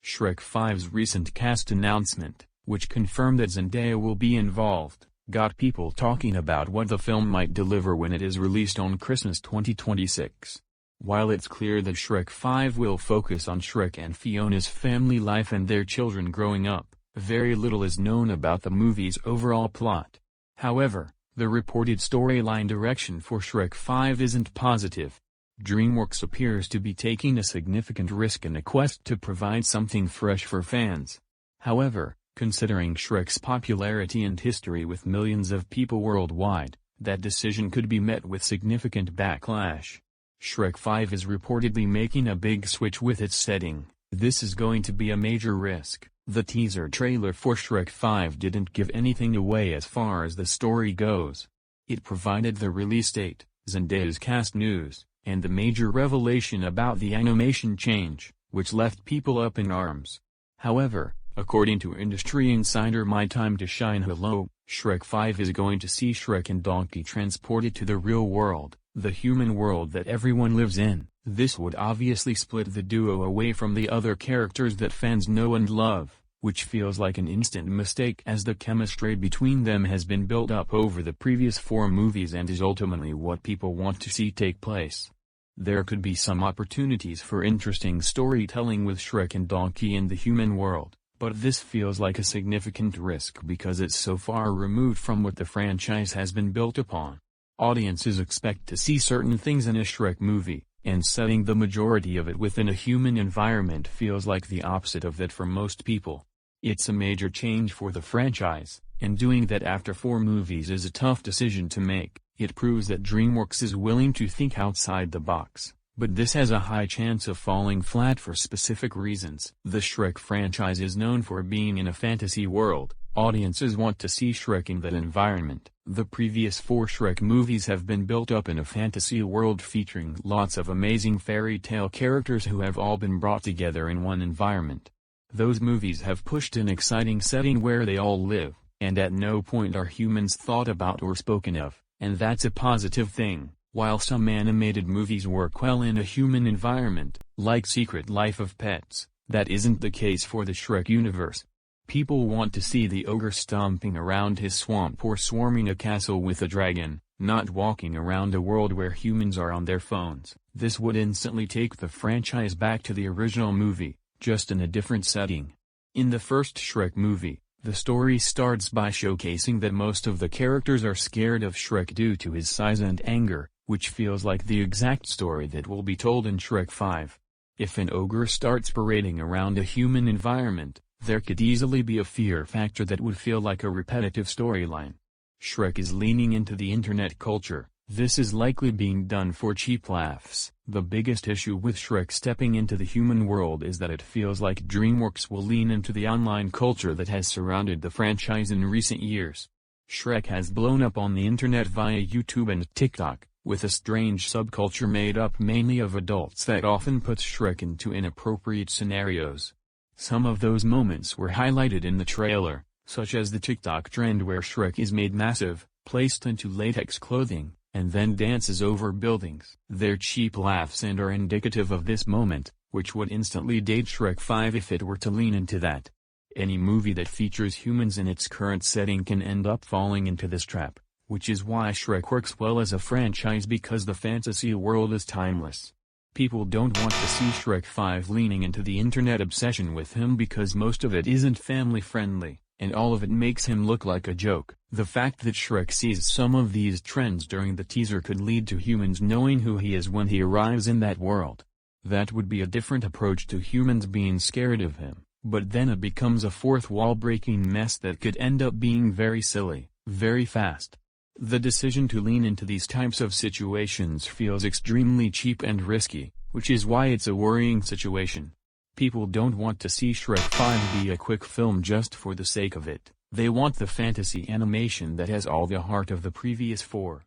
Shrek 5's recent cast announcement, which confirmed that Zendaya will be involved, got people talking about what the film might deliver when it is released on Christmas 2026. While it's clear that Shrek 5 will focus on Shrek and Fiona's family life and their children growing up, very little is known about the movie's overall plot. However, the reported storyline direction for Shrek 5 isn't positive. DreamWorks appears to be taking a significant risk in a quest to provide something fresh for fans. However, considering Shrek's popularity and history with millions of people worldwide, that decision could be met with significant backlash. Shrek 5 is reportedly making a big switch with its setting. This is going to be a major risk. The teaser trailer for Shrek 5 didn't give anything away as far as the story goes. It provided the release date, Zendaya's cast news, and the major revelation about the animation change, which left people up in arms. However, according to industry insider My Time to Shine Hello, Shrek 5 is going to see Shrek and Donkey transported to the real world, the human world that everyone lives in. This would obviously split the duo away from the other characters that fans know and love, which feels like an instant mistake as the chemistry between them has been built up over the previous 4 movies and is ultimately what people want to see take place. There could be some opportunities for interesting storytelling with Shrek and Donkey in the human world, but this feels like a significant risk because it's so far removed from what the franchise has been built upon. Audiences expect to see certain things in a Shrek movie, and setting the majority of it within a human environment feels like the opposite of that for most people. It's a major change for the franchise, and doing that after 4 movies is a tough decision to make. It proves that DreamWorks is willing to think outside the box, but this has a high chance of falling flat for specific reasons. The Shrek franchise is known for being in a fantasy world. Audiences want to see Shrek in that environment. The previous 4 Shrek movies have been built up in a fantasy world featuring lots of amazing fairy tale characters who have all been brought together in one environment. Those movies have pushed an exciting setting where they all live, and at no point are humans thought about or spoken of, and that's a positive thing. While some animated movies work well in a human environment, like Secret Life of Pets, that isn't the case for the Shrek universe. People want to see the ogre stomping around his swamp or swarming a castle with a dragon, not walking around a world where humans are on their phones. This would instantly take the franchise back to the original movie, just in a different setting. In the first Shrek movie, the story starts by showcasing that most of the characters are scared of Shrek due to his size and anger, which feels like the exact story that will be told in Shrek 5. If an ogre starts parading around a human environment, there could easily be a fear factor that would feel like a repetitive storyline. Shrek is leaning into the internet culture. This is likely being done for cheap laughs. The biggest issue with Shrek stepping into the human world is that it feels like DreamWorks will lean into the online culture that has surrounded the franchise in recent years. Shrek has blown up on the internet via YouTube and TikTok, with a strange subculture made up mainly of adults that often puts Shrek into inappropriate scenarios. Some of those moments were highlighted in the trailer, such as the TikTok trend where Shrek is made massive, placed into latex clothing, and then dances over buildings. They're cheap laughs and are indicative of this moment, which would instantly date Shrek 5 if it were to lean into that. Any movie that features humans in its current setting can end up falling into this trap, which is why Shrek works well as a franchise because the fantasy world is timeless. People don't want to see Shrek 5 leaning into the internet obsession with him because most of it isn't family-friendly, and all of it makes him look like a joke. The fact that Shrek sees some of these trends during the teaser could lead to humans knowing who he is when he arrives in that world. That would be a different approach to humans being scared of him, but then it becomes a fourth wall-breaking mess that could end up being very silly, very fast. The decision to lean into these types of situations feels extremely cheap and risky, which is why it's a worrying situation. People don't want to see Shrek 5 be a quick film just for the sake of it. They want the fantasy animation that has all the heart of the previous 4.